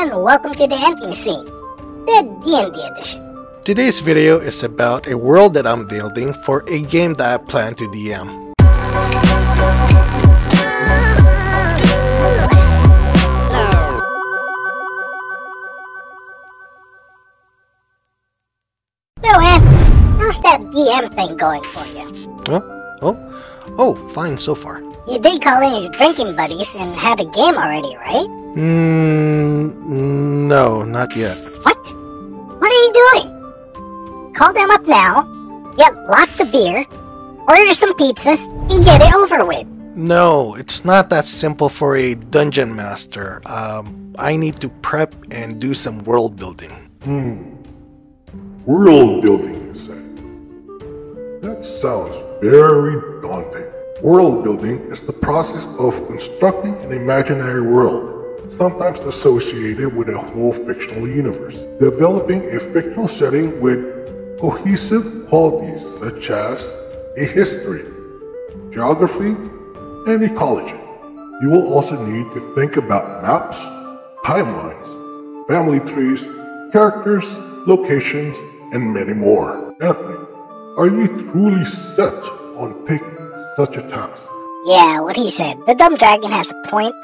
and welcome to the ending scene, the D&D edition. Today's video is about a world that I'm building for a game that I plan to DM. So Anthony, how's that DM thing going for you? Oh, fine so far. You did call in your drinking buddies and had a game already, right? No, not yet. What? What are you doing? Call them up now, get lots of beer, order some pizzas, and get it over with. No, it's not that simple for a dungeon master. I need to prep and do some world building. World building, you say? That sounds very daunting. World building is the process of constructing an imaginary world, sometimes associated with a whole fictional universe. Developing a fictional setting with cohesive qualities such as a history, geography, and ecology. You will also need to think about maps, timelines, family trees, characters, locations, and many more. Anthony, are you truly set on taking such a task? Yeah, what he said. The dumb dragon has a point.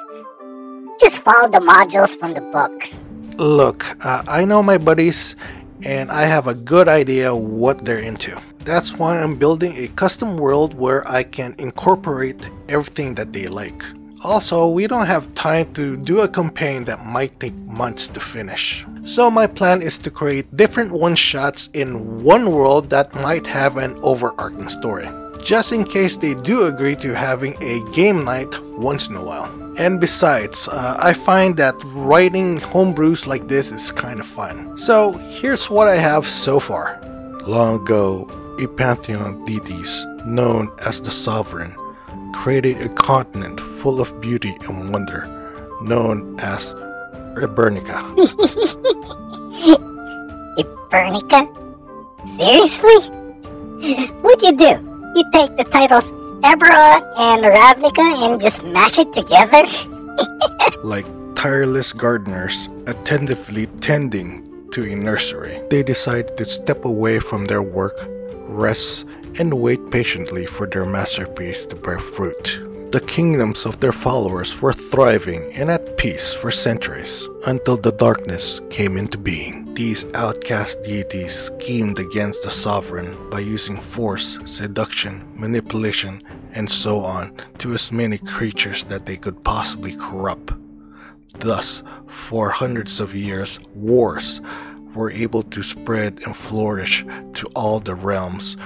Just follow the modules from the books. Look, I know my buddies, and I have a good idea what they're into. That's why I'm building a custom world where I can incorporate everything that they like. Also, we don't have time to do a campaign that might take months to finish. So my plan is to create different one-shots in one world that might have an overarching story, just in case they do agree to having a game night once in a while. And besides, I find that writing homebrews like this is kind of fun. So here's what I have so far. Long ago, a pantheon of deities known as the Sovereign created a continent full of beauty and wonder known as Ebernica. Ebernica? Seriously? What'd you do? You take the titles Eberron and Ravnica and just mash it together? Like tireless gardeners attentively tending to a nursery, they decided to step away from their work, rest, and wait patiently for their masterpiece to bear fruit. The kingdoms of their followers were thriving and at peace for centuries, until the darkness came into being. These outcast deities schemed against the sovereign by using force, seduction, manipulation, and so on to as many creatures that they could possibly corrupt. Thus, for hundreds of years, wars were able to spread and flourish to all the realms,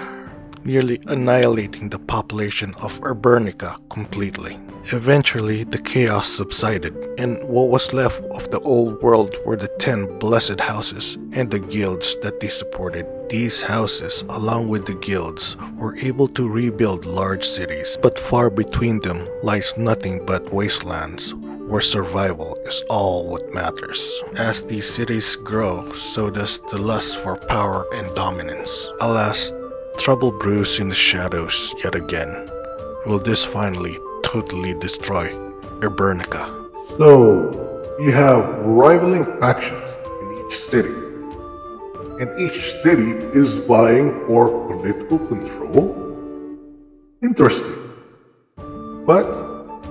nearly annihilating the population of Ebernica completely. Eventually, the chaos subsided, and what was left of the old world were the 10 blessed houses and the guilds that they supported. These houses, along with the guilds, were able to rebuild large cities, but far between them lies nothing but wastelands, where survival is all what matters. As these cities grow, so does the lust for power and dominance. Alas, trouble brews in the shadows yet again. Will this finally totally destroy Ebernica? So, you have rivaling factions in each city, and each city is vying for political control? Interesting, but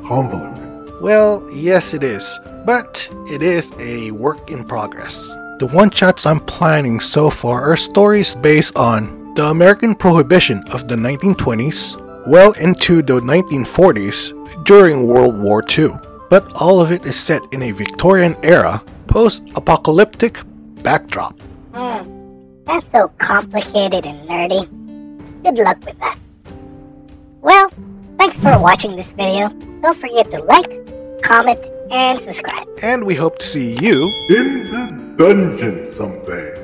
convoluted. Well, yes it is, but it is a work in progress. The one-shots I'm planning so far are stories based on the American Prohibition of the 1920s, well into the 1940s during World War II. But all of it is set in a Victorian era, post-apocalyptic backdrop. That's so complicated and nerdy. Good luck with that. Well, thanks for watching this video. Don't forget to like, comment, and subscribe. And we hope to see you in the dungeon someday.